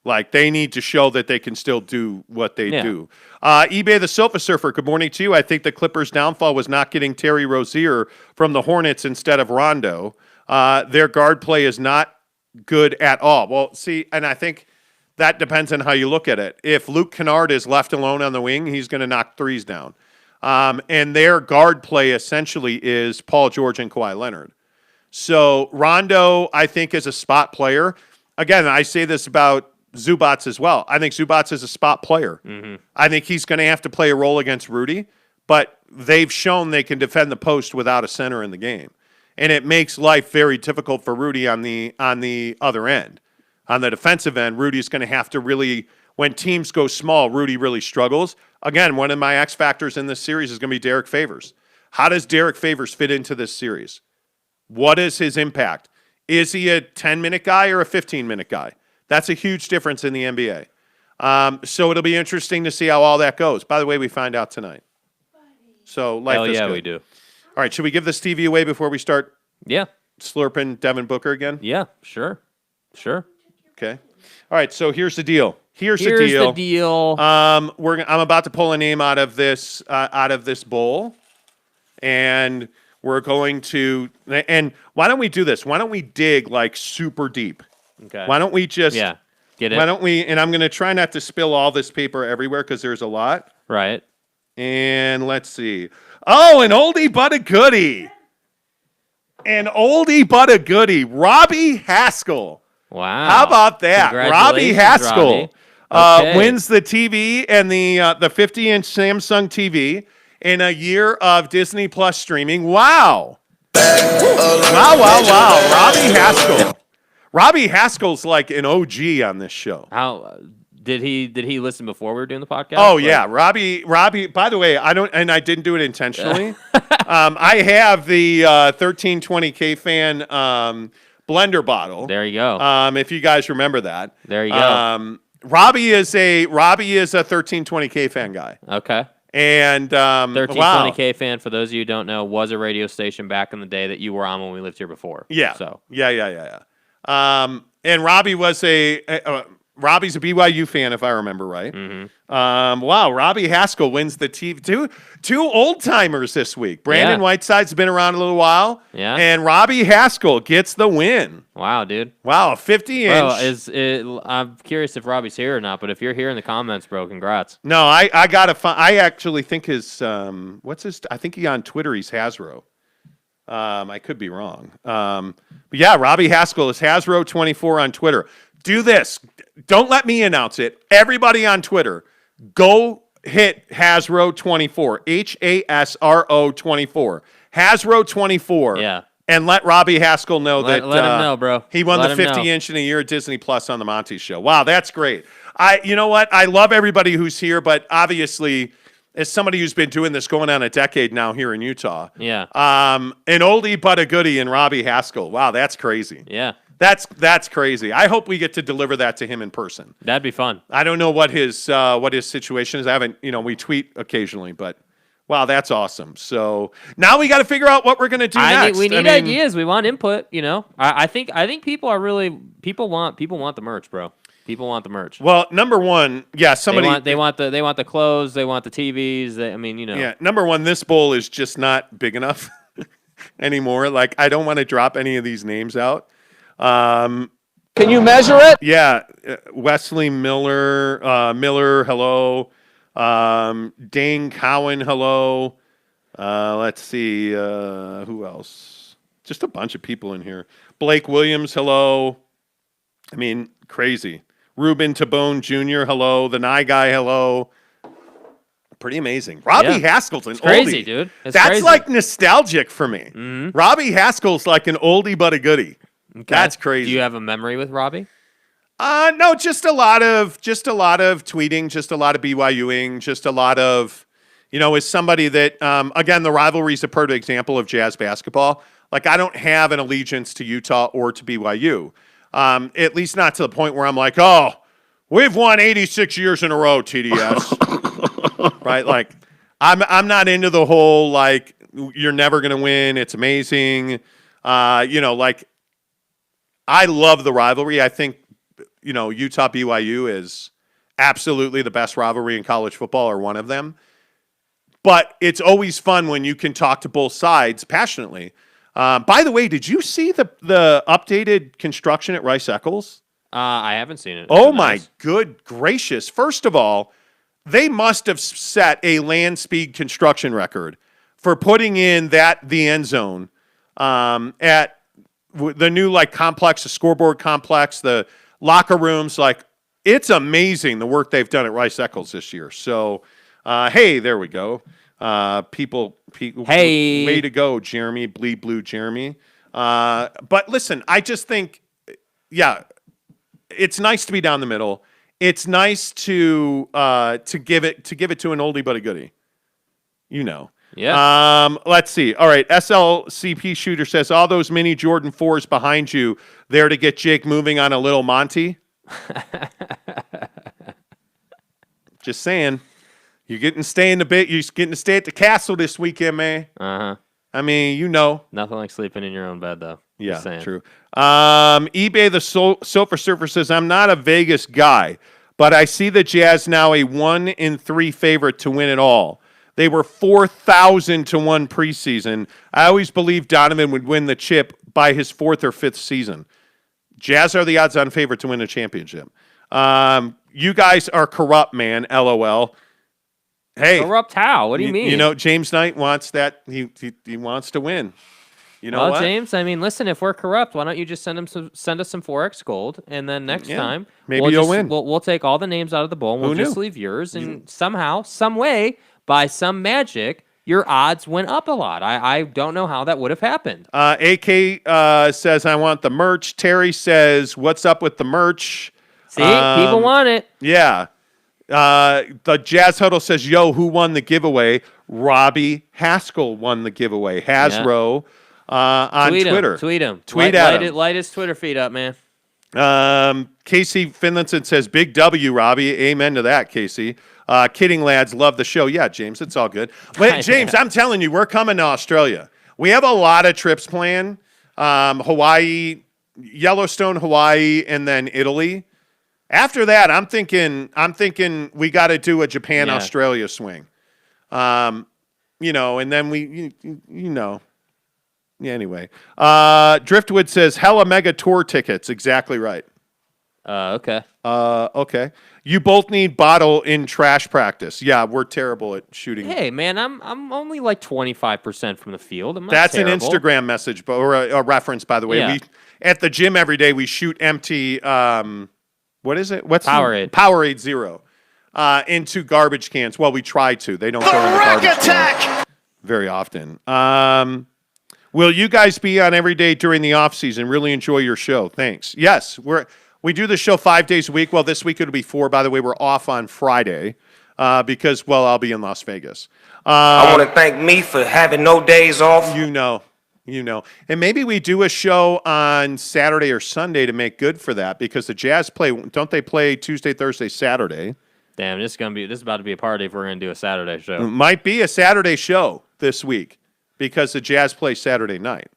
Like, they need to show that they can still do what they do. eBay the Sofa Surfer, good morning to you. I think the Clippers' downfall was not getting Terry Rozier from the Hornets instead of Rondo. Their guard play is not good at all. Well, see, and I think that depends on how you look at it. If Luke Kennard is left alone on the wing, he's going to knock threes down. And their guard play essentially is Paul George and Kawhi Leonard. So Rondo, I think, is a spot player. Again, I say this about Zubats as well. I think Zubats is a spot player. Mm-hmm. I think he's going to have to play a role against Rudy, but they've shown they can defend the post without a center in the game. And it makes life very difficult for Rudy on the other end. On the defensive end, Rudy's going to have to really, when teams go small, Rudy really struggles. Again, one of my X factors in this series is going to be Derek Favors. How does Derek Favors fit into this series? What is his impact? Is he a 10-minute guy or a 15-minute guy? That's a huge difference in the NBA. So it'll be interesting to see how all that goes. By the way, we find out tonight. So life is good. We do. All right, should we give this TV away before we start slurping Devin Booker again? Yeah, sure. Okay. All right, so here's the deal. Here's the deal. I'm about to pull a name out of this bowl, and we're going to. And why don't we do this? Why don't we dig like super deep? Okay. Why don't we just get it? Why don't we? And I'm going to try not to spill all this paper everywhere because there's a lot. Right. And let's see. Oh, an oldie but a goodie. An oldie but a goodie. Robbie Haskell. Wow. How about that? Robbie Haskell wins the TV and the 50-inch Samsung TV in a year of Disney Plus streaming. Wow. Wow. Robbie Haskell. Robbie Haskell's like an OG on this show. How did he listen before we were doing the podcast? Oh, yeah. Robbie, by the way, I didn't do it intentionally. I have the 1320K fan blender bottle. There you go. If you guys remember that. There you go. Robbie is a 1320K fan guy. Okay. And 1320K fan, for those of you who don't know, was a radio station back in the day that you were on when we lived here before. Yeah. So Yeah. And Robbie was Robbie's a BYU fan, if I remember right. Mm-hmm. Wow, Robbie Haskell wins the TV. Two old timers this week. Brandon Whiteside's been around a little while. Yeah. And Robbie Haskell gets the win. wow, dude. Wow, a 50-inch. Bro, I'm curious if Robbie's here or not, but if you're here in the comments, bro, congrats. No, I gotta find. I actually think his what's his? I think he on Twitter. He's Hasbro. I could be wrong. But yeah, Robbie Haskell is Hasbro24 on Twitter. Do this. Don't let me announce it. Everybody on Twitter, go hit Hasbro24. HASRO24. Hasbro24. Yeah. And let Robbie Haskell know Let him know, bro. He won Let the him know. 50-inch in a year at Disney Plus on the Monty Show. Wow, that's great. You know what? I love everybody who's here, but obviously, as somebody who's been doing this going on a decade now here in Utah, Yeah. an oldie but a goodie in Robbie Haskell. Wow, that's crazy. Yeah. That's crazy. I hope we get to deliver that to him in person. That'd be fun. I don't know what his situation is. I haven't, we tweet occasionally, but wow, that's awesome. So now we got to figure out what we're going to do next. We need ideas. We want input. I think people are really people want the merch, bro. People want the merch. Well, number one, yeah, somebody they want the clothes, they want the TVs. Yeah, number one, this bowl is just not big enough anymore. Like, I don't want to drop any of these names out. Can you measure it? Yeah, Wesley Miller, hello. Dane Cowan, hello. Let's see, who else? Just a bunch of people in here. Blake Williams, hello. I mean, crazy. Ruben Tabone Jr., hello. The Nye Guy, hello. Pretty amazing. Robbie Haskell's an crazy, oldie. dude. That's crazy. like nostalgic for me. Mm-hmm. Robbie Haskell's like an oldie but a goodie. Okay. That's crazy. Do you have a memory with Robbie? No, just a lot of tweeting, just a lot of BYUing, just a lot of, as somebody that, again, the rivalry is a perfect example of Jazz basketball. Like, I don't have an allegiance to Utah or to BYU, at least not to the point where I'm like, oh, we've won 86 years in a row, TDS, right? Like, I'm not into the whole like you're never gonna win. It's amazing, like. I love the rivalry. I think, Utah BYU is absolutely the best rivalry in college football, or one of them. But it's always fun when you can talk to both sides passionately. By the way, did you see the updated construction at Rice Eccles? I haven't seen it. Oh, my good gracious. First of all, they must have set a land speed construction record for putting in the end zone at the new complex, the scoreboard complex, the locker rooms. Like, it's amazing the work they've done at Rice Eccles this year. So, hey, there we go. People, hey, way to go, Jeremy, Bleed Blue Jeremy. But listen, I just think, it's nice to be down the middle. It's nice to give it to an oldie but a goodie. Yeah. Let's see. All right. SLCP Shooter says, all those mini Jordan 4s behind you there to get Jake moving on a little Monty. Just saying. You're getting to stay at the castle this weekend, man. Uh-huh. I mean, Nothing like sleeping in your own bed, though. Yeah, true. eBay the Sofa Surfer says, I'm not a Vegas guy, but I see the Jazz now a 1-3 favorite to win it all. They were 4,000 to 1 preseason. I always believed Donovan would win the chip by his 4th or 5th season. Jazz are the odds-on favorite to win a championship. You guys are corrupt, man. LOL. Hey, corrupt how? What do you mean? James Knight wants that. He wants to win. What? James, I mean, listen, if we're corrupt, why don't you just send us some 4X gold, and then next time maybe you'll win. We'll take all the names out of the bowl, and we'll just leave yours, and somehow, some way, by some magic, your odds went up a lot. I don't know how that would have happened. AK says, I want the merch. Terry says, what's up with the merch? See, people want it. Yeah. The Jazz Huddle says, yo, who won the giveaway? Robbie Haskell won the giveaway. Hasbro on Twitter. Tweet him. Tweet at him. Light his Twitter feed up, man. Casey Finlinson says, big W, Robbie. Amen to that, Casey. Kidding, lads. Love the show. Yeah, James, it's all good. But, James, I'm telling you, we're coming to Australia. We have a lot of trips planned. Hawaii, Yellowstone, Hawaii, and then Italy. After that, I'm thinking we got to do a Japan-Australia swing. And then Yeah, anyway. Driftwood says, hella mega tour tickets. Exactly right. Okay. Okay. You both need bottle in trash practice. Yeah, we're terrible at shooting. Hey, man, I'm only like 25% from the field. I'm not That's terrible. an Instagram message, or a reference, by the way. Yeah. We at the gym every day, we shoot empty, what is it? What's Powerade. Powerade Zero into garbage cans. Well, we try to. They don't go in the garbage can very often. Will you guys be on every day during the off season? Really enjoy your show. Thanks. Yes, we do the show 5 days a week. Well, this week it'll be 4. By the way, we're off on Friday because, I'll be in Las Vegas. I want to thank me for having no days off. You know. And maybe we do a show on Saturday or Sunday to make good for that because the Jazz don't they play Tuesday, Thursday, Saturday? Damn, this is about to be a party if we're going to do a Saturday show. It might be a Saturday show this week because the Jazz play Saturday night.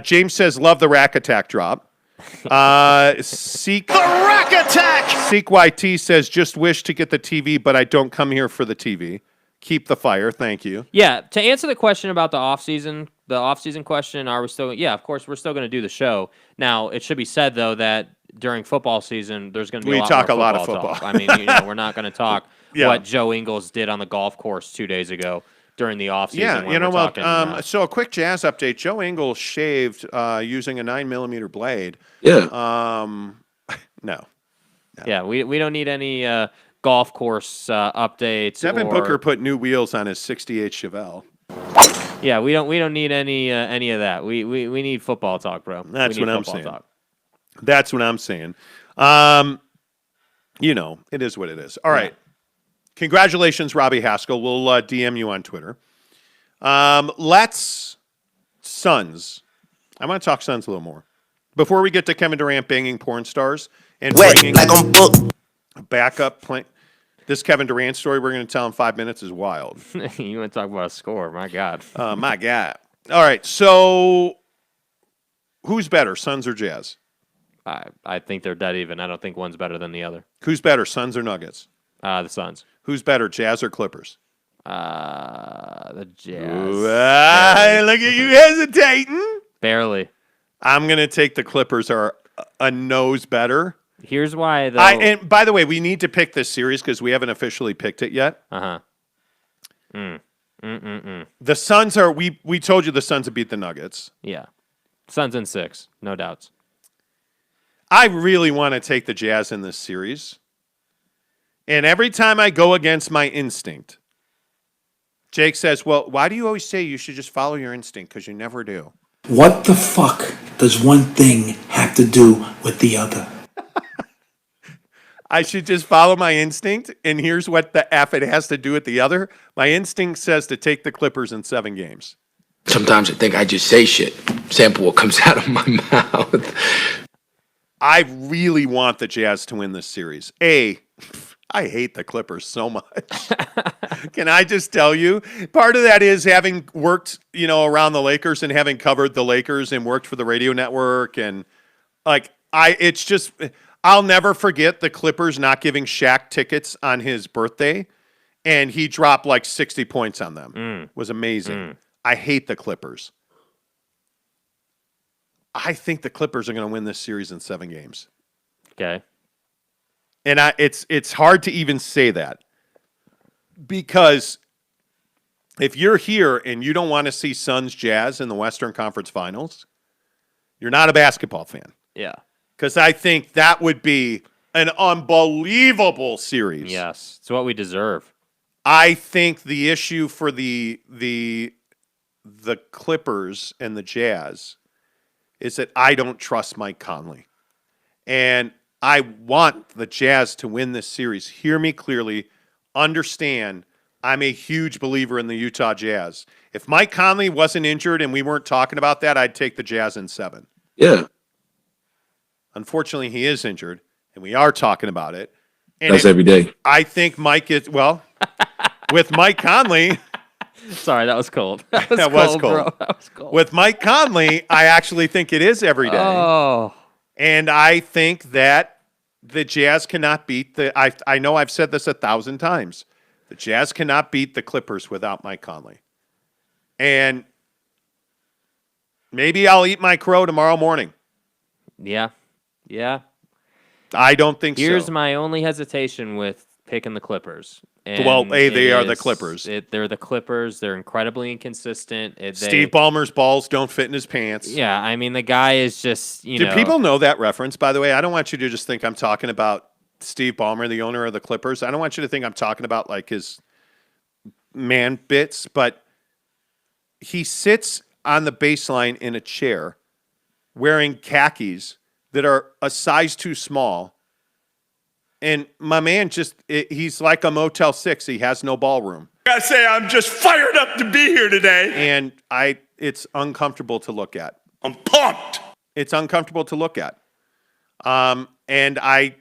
James says, love the rack attack drop. Seek the rack attack. Seek YT says, just wish to get the TV, but I don't come here for the TV. Keep the fire. Thank you. Yeah, to answer the question about the off-season question, are we still? Yeah, of course, we're still going to do the show. Now, it should be said though that during football season, there's going to be a lot of football. Talk. I mean, we're not going to talk what Joe Ingles did on the golf course 2 days ago during the offseason. Yeah, so a quick Jazz update. Joe Ingles shaved using a 9mm blade. Yeah. No. Yeah, we don't need any golf course updates. Devin Booker put new wheels on his '68 Chevelle. Yeah, we don't need any of that. We need football talk, bro. That's what I'm saying. Talk. That's what I'm saying. It is what it is. All right. Congratulations, Robbie Haskell. We'll DM you on Twitter. Suns. I want to talk Suns a little more. Before we get to Kevin Durant banging porn stars and bringing a backup plan. This Kevin Durant story we're going to tell in 5 minutes is wild. You want to talk about a score? My God. My God. All right. So who's better, Suns or Jazz? I think they're dead even. I don't think one's better than the other. Who's better, Suns or Nuggets? The Suns. Who's better, Jazz or Clippers? The Jazz. Look at you hesitating. Barely. I'm going to take the Clippers are a nose better. Here's why, though. And by the way, we need to pick this series because we haven't officially picked it yet. The Suns are, we told you the Suns would beat the Nuggets. Yeah. Suns in 6, no doubts. I really want to take the Jazz in this series. And every time I go against my instinct, Jake says, well, why do you always say you should just follow your instinct? Because you never do. What the fuck does one thing have to do with the other? I should just follow my instinct, and here's what the F it has to do with the other. My instinct says to take the Clippers in 7 games. Sometimes I think I just say shit. Sample what comes out of my mouth. I really want the Jazz to win this series. I hate the Clippers so much. Can I just tell you? Part of that is having worked, around the Lakers and having covered the Lakers and worked for the radio network. And I'll never forget the Clippers not giving Shaq tickets on his birthday. And he dropped like 60 points on them. It was amazing. I hate the Clippers. I think the Clippers are going to win this series in 7 games. Okay. And it's hard to even say that because if you're here and you don't want to see Suns Jazz in the Western Conference Finals, you're not a basketball fan. Yeah. Because I think that would be an unbelievable series. Yes. It's what we deserve. I think the issue for the Clippers and the Jazz is that I don't trust Mike Conley. And I want the Jazz to win this series. Hear me clearly. Understand, I'm a huge believer in the Utah Jazz. If Mike Conley wasn't injured and we weren't talking about that, I'd take the Jazz in 7. Yeah. Unfortunately, he is injured, and we are talking about it. And That's every day. I think Mike is, with Mike Conley. Sorry, that was cold. That was cold. Bro. That was cold. With Mike Conley, I actually think it is every day. Oh. And I think that the Jazz cannot beat I know I've said this 1,000 times. The Jazz cannot beat the Clippers without Mike Conley. And maybe I'll eat my crow tomorrow morning. Yeah. I don't think so. Here's my only hesitation with picking the Clippers. And they are the Clippers. They're the Clippers. They're incredibly inconsistent. Steve Ballmer's balls don't fit in his pants. Yeah, I mean, the guy is just, Do people know that reference, by the way? I don't want you to just think I'm talking about Steve Ballmer, the owner of the Clippers. I don't want you to think I'm talking about, like, his man bits, but he sits on the baseline in a chair wearing khakis that are a size too small. And my man he's like a Motel 6. He has no ballroom. I gotta say, I'm just fired up to be here today. And it's uncomfortable to look at. I'm pumped. It's uncomfortable to look at. And I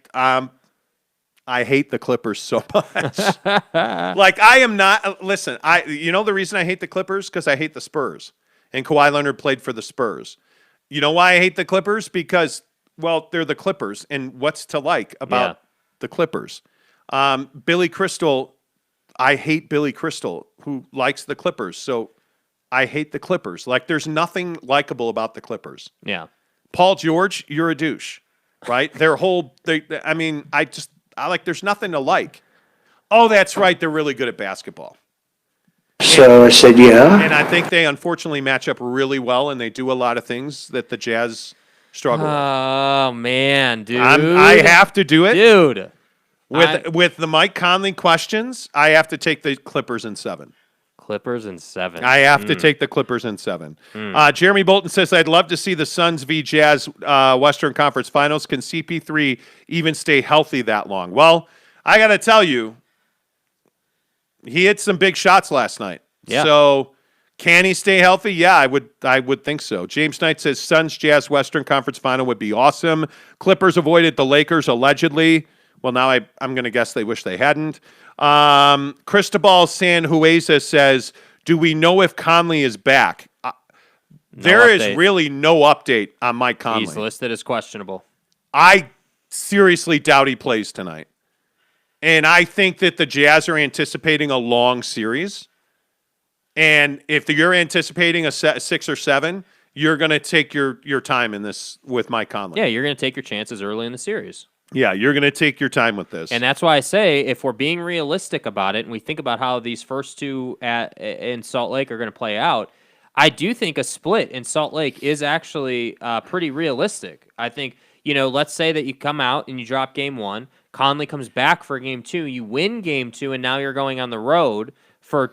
hate the Clippers so much. Like, I am not, listen, the reason I hate the Clippers? Because I hate the Spurs. And Kawhi Leonard played for the Spurs. You know why I hate the Clippers? Because, well, they're the Clippers. And what's to like about the Clippers? Billy Crystal, I hate Billy Crystal, who likes the Clippers. So I hate the Clippers. Like, there's nothing likable about the Clippers. Yeah. Paul George, you're a douche, right? There's nothing to like. Oh, that's right. They're really good at basketball. So I said, yeah. And I think they unfortunately match up really well, and they do a lot of things that the Jazz struggle with. Oh, man, dude. I have to do it. Dude. With the Mike Conley questions, I have to take the Clippers in 7. Clippers in 7. I have to take the Clippers in 7. Jeremy Bolton says, I'd love to see the Suns v. Jazz Western Conference Finals. Can CP3 even stay healthy that long? Well, I got to tell you, he hit some big shots last night. Yeah. So can he stay healthy? Yeah, I would think so. James Knight says Suns Jazz Western Conference Final would be awesome. Clippers avoided the Lakers allegedly. Well, now I'm going to guess they wish they hadn't. Cristobal Sanhueza says, do we know if Conley is back? There is really no update on Mike Conley. He's listed as questionable. I seriously doubt he plays tonight. And I think that the Jazz are anticipating a long series. And if you're anticipating a 6 or 7, you're going to take your time in this with Mike Conley. Yeah, you're going to take your chances early in the series. Yeah, you're going to take your time with this. And that's why I say, if we're being realistic about it and we think about how these first two in Salt Lake are going to play out, I do think a split in Salt Lake is actually pretty realistic. I think, let's say that you come out and you drop game 1, Conley comes back for game 2, you win game 2, and now you're going on the road for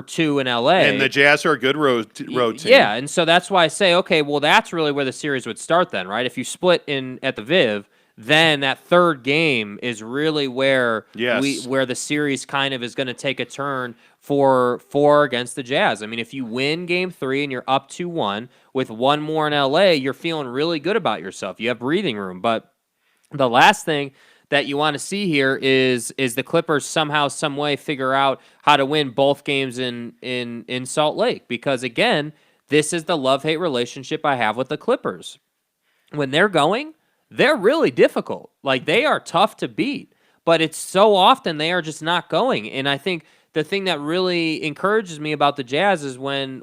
2 in LA. And the Jazz are a good road team. Yeah, and so that's why I say, okay, well, that's really where the series would start then, right? If you split at the Viv, then that third game is really where where the series kind of is going to take a turn for against the Jazz. I mean, if you win game 3 and you're up 2-1 with one more in LA, you're feeling really good about yourself. You have breathing room. But the last thing that you want to see here is the Clippers somehow, some way figure out how to win both games in Salt Lake. Because again, this is the love-hate relationship I have with the Clippers. When they're going, they're really difficult. Like, they are tough to beat, but it's so often they are just not going. And I think the thing that really encourages me about the Jazz is when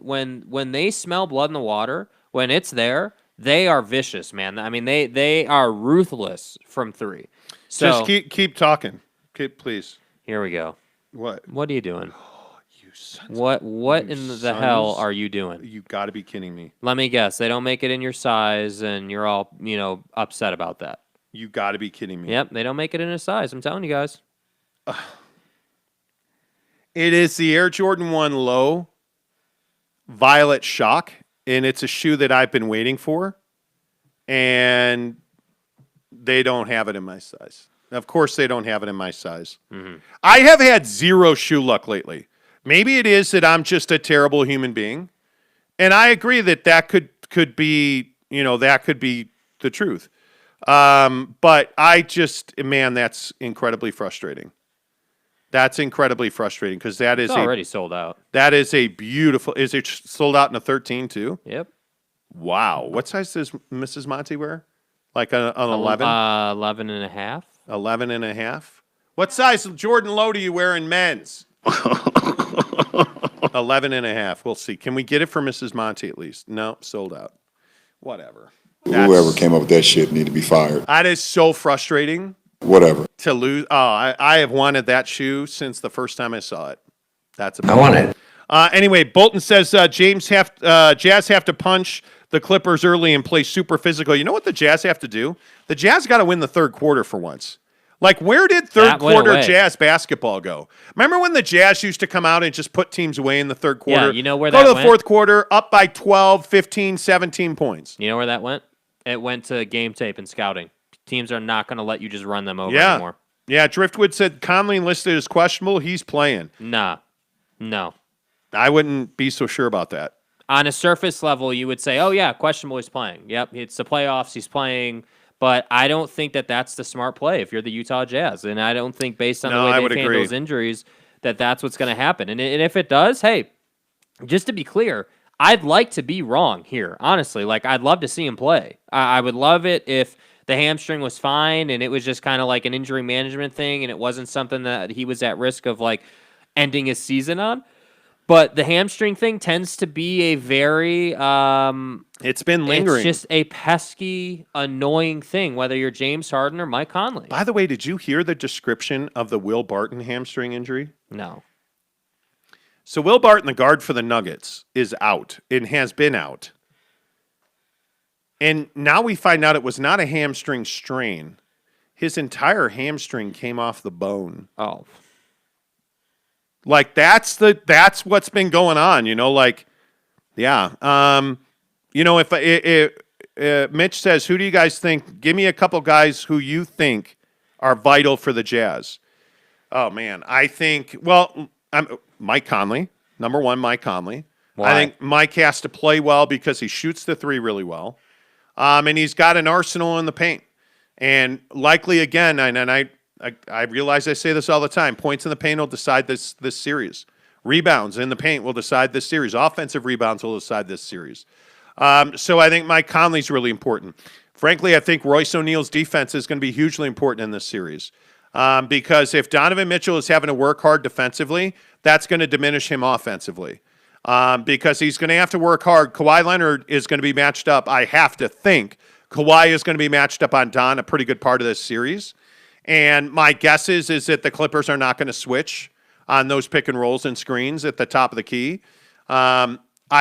they smell blood in the water, when it's there, they are vicious, man. I mean, they are ruthless from 3. So just keep talking. Please. Here we go. What? What are you doing? You sons what in the hell are you doing? You got to be kidding me. Let me guess. They don't make it in your size, and you're all upset about that. You got to be kidding me. Yep, they don't make it in a size. I'm telling you guys. It is the Air Jordan 1 Low Violet Shock, and it's a shoe that I've been waiting for, and they don't have it in my size. Of course, they don't have it in my size. Mm-hmm. I have had zero shoe luck lately. Maybe it is that I'm just a terrible human being, and I agree that could be that could be the truth. But that's incredibly frustrating. That's incredibly frustrating because It's already sold out. That is a beautiful. Is it sold out in a 13 too? Yep. Wow. What size does Mrs. Monty wear? Like an 11? 11 and a half. 11 and a half. What size Jordan Low do you wear in men's? 11 and a half. We'll see. Can we get it for Mrs. Monty at least? No, sold out. Whatever. Whoever came up with that shit need to be fired. That is so frustrating. Whatever. To lose. Oh, I have wanted that shoe since the first time I saw it. I want it. Anyway, Bolton says Jazz have to punch the Clippers early and play super physical. You know what the Jazz have to do? The Jazz got to win the third quarter for once. Like, where did third quarter Jazz basketball go? Remember when the Jazz used to come out and just put teams away in the third quarter? Yeah, you know where that went? Go to the fourth quarter, up by 12, 15, 17 points. You know where that went? It went to game tape and scouting. Teams are not going to let you just run them over anymore. Yeah, Driftwood said Conley listed as questionable. He's playing. Nah. No. I wouldn't be so sure about that. On a surface level, you would say, oh, yeah, questionable, he's playing. Yep, it's the playoffs, he's playing. But I don't think that that's the smart play if you're the Utah Jazz. And I don't think based on the way they've handled those injuries that that's what's going to happen. And if it does, hey, just to be clear, I'd like to be wrong here, honestly. Like, I'd love to see him play. I would love it if the hamstring was fine and it was just kind of like an injury management thing and it wasn't something that he was at risk of, like, ending his season on. But the hamstring thing tends to be a very it's been lingering. It's just a pesky, annoying thing, whether you're James Harden or Mike Conley. By the way, did you hear the description of the Will Barton hamstring injury? No. So Will Barton, the guard for the Nuggets, is out and has been out. And now we find out it was not a hamstring strain. His entire hamstring came off the bone. Oh. Like, that's what's been going on, you know, like, yeah. You know, if Mitch says, who do you guys think, give me a couple guys who you think are vital for the Jazz. Oh, man, I think, Mike Conley, number one, Mike Conley. Why? I think Mike has to play well because he shoots the three really well. And he's got an arsenal in the paint. And likely, again, I realize I say this all the time. Points in the paint will decide this series. Rebounds in the paint will decide this series. Offensive rebounds will decide this series. So I think Mike Conley's really important. Frankly, I think Royce O'Neal's defense is going to be hugely important in this series. Because if Donovan Mitchell is having to work hard defensively, that's going to diminish him offensively. Because he's going to have to work hard. Kawhi Leonard is going to be matched up. I have to think Kawhi is going to be matched up on Don a pretty good part of this series. And my guess is that the Clippers are not going to switch on those pick and rolls and screens at the top of the key. I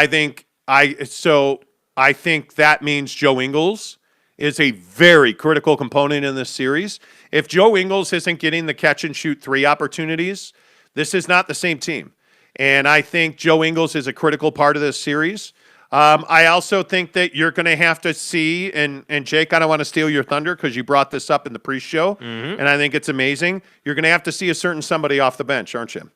think that means Joe Ingles is a very critical component in this series. If Joe Ingles isn't getting the catch and shoot three opportunities, this is not the same team. And I think Joe Ingles is a critical part of this series. I also think that you're going to have to see, and Jake, I don't want to steal your thunder because you brought this up in the pre-show, and I think it's amazing. You're going to have to see a certain somebody off the bench, aren't you?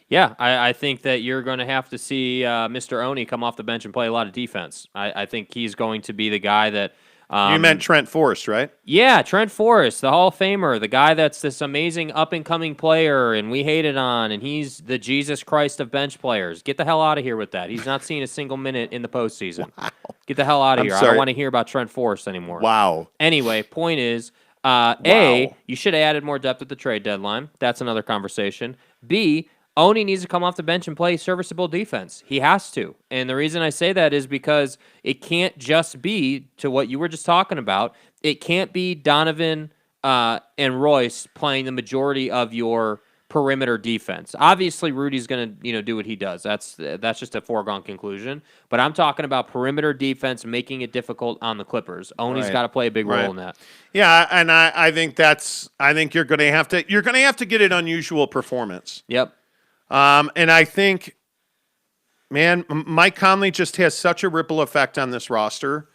Yeah, I think that you're going to have to see Mr. Oni come off the bench and play a lot of defense. I think he's going to be the guy that... you meant Trent Forrest, right? Yeah, Trent Forrest, the Hall of Famer, the guy that's this amazing up-and-coming player, and we hated on, and he's the Jesus Christ of bench players. Get the hell out of here with that. He's not seen a single minute in the postseason. Wow. Get the hell out of here. Sorry. I don't want to hear about Trent Forrest anymore. Wow. Anyway, point is, A, you should have added more depth at the trade deadline. That's another conversation. B, Oni needs to come off the bench and play serviceable defense. He has to. And the reason I say that is because it can't just be, to what you were just talking about, it can't be Donovan and Royce playing the majority of your perimeter defense. Obviously, Rudy's going to do what he does. That's just a foregone conclusion. But I'm talking about perimeter defense making it difficult on the Clippers. Oni's got to play a big role in that. Yeah, and I think you're going to have to get an unusual performance. Yep. And I think, man, Mike Conley just has such a ripple effect on this roster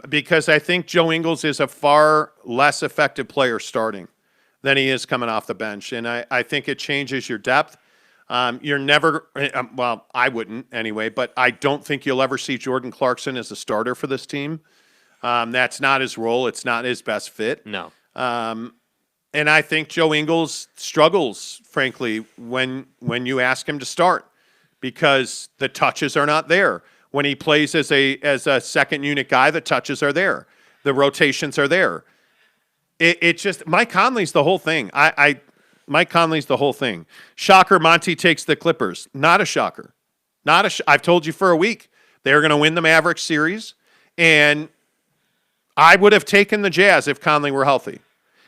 because I think Joe Ingles is a far less effective player starting than he is coming off the bench. And I think it changes your depth. You're never, I wouldn't anyway, but I don't think you'll ever see Jordan Clarkson as a starter for this team. That's not his role. It's not his best fit. No. And I think Joe Ingles struggles, frankly, when you ask him to start because the touches are not there. When he plays as a second unit guy, the touches are there. The rotations are there. It's just Mike Conley's the whole thing. Mike Conley's the whole thing. Shocker, Monty takes the Clippers. Not a shocker. I've told you for a week they're going to win the Mavericks series, and I would have taken the Jazz if Conley were healthy.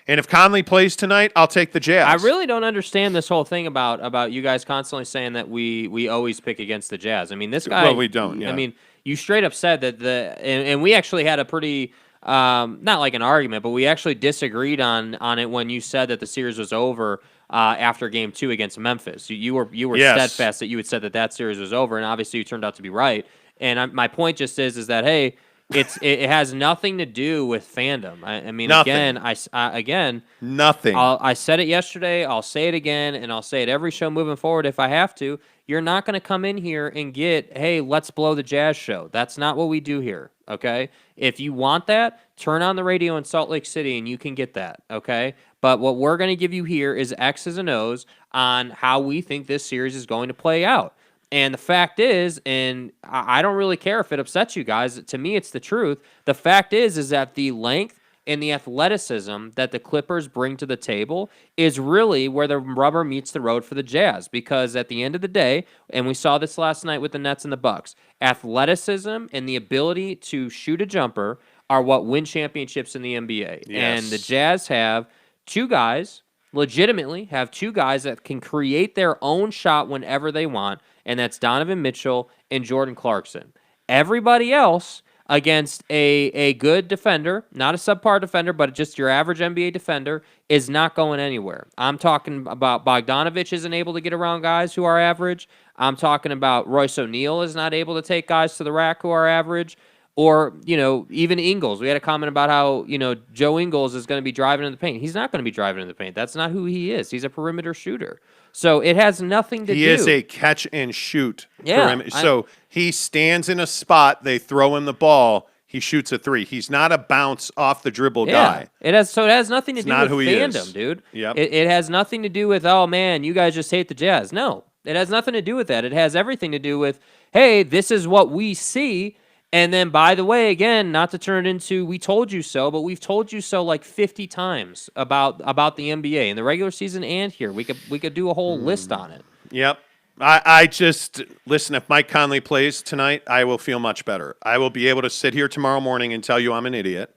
And if Conley plays tonight, I'll take the Jazz. I really don't understand this whole thing about you guys constantly saying that we always pick against the Jazz. I mean, this guy. Well, we don't. Yeah. I mean, you straight up said that and we actually had a pretty not like an argument, but we actually disagreed on it when you said that the series was over after Game 2 against Memphis. You were Yes. steadfast that you had said that series was over, and obviously you turned out to be right. And my point just is that hey. It has nothing to do with fandom. I mean, Nothing. again, Nothing. I said it yesterday. I'll say it again, and I'll say it every show moving forward if I have to. You're not going to come in here and get, hey, let's blow the Jazz show. That's not what we do here, okay? If you want that, turn on the radio in Salt Lake City, and you can get that, okay? But what we're going to give you here is X's and O's on how we think this series is going to play out. And the fact is, and I don't really care if it upsets you guys. To me, it's the truth. The fact is that the length and the athleticism that the Clippers bring to the table is really where the rubber meets the road for the Jazz. Because at the end of the day, and we saw this last night with the Nets and the Bucks, athleticism and the ability to shoot a jumper are what win championships in the NBA. Yes. And the Jazz have two guys, legitimately have two guys that can create their own shot whenever they want, and that's Donovan Mitchell and Jordan Clarkson. Everybody else against a good defender, not a subpar defender, but just your average NBA defender, is not going anywhere. I'm talking about Bogdanovich isn't able to get around guys who are average. I'm talking about Royce O'Neal is not able to take guys to the rack who are average. Or, even Ingles. We had a comment about how, Joe Ingles is going to be driving in the paint. He's not going to be driving in the paint. That's not who he is. He's a perimeter shooter. So it has nothing to do. He is a catch and shoot. Yeah. So he stands in a spot, they throw him the ball, he shoots a three. He's not a bounce off the dribble guy. It has nothing to do with fandom, dude. Yep. It has nothing to do with, oh man, you guys just hate the Jazz. No. It has nothing to do with that. It has everything to do with, hey, this is what we see. And then, by the way, again, not to turn it into we told you so, but we've told you so like 50 times about the NBA in the regular season and here. We could do a whole list on it. Yep. I just, listen, if Mike Conley plays tonight, I will feel much better. I will be able to sit here tomorrow morning and tell you I'm an idiot,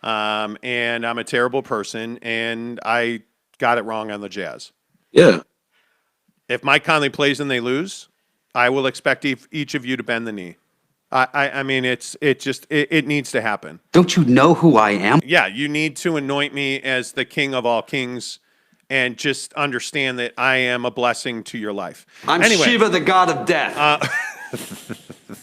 and I'm a terrible person, and I got it wrong on the Jazz. Yeah. If Mike Conley plays and they lose, I will expect each of you to bend the knee. I mean, it needs to happen. Don't you know who I am? Yeah, you need to anoint me as the king of all kings and just understand that I am a blessing to your life. I'm anyway, Shiva, the god of death.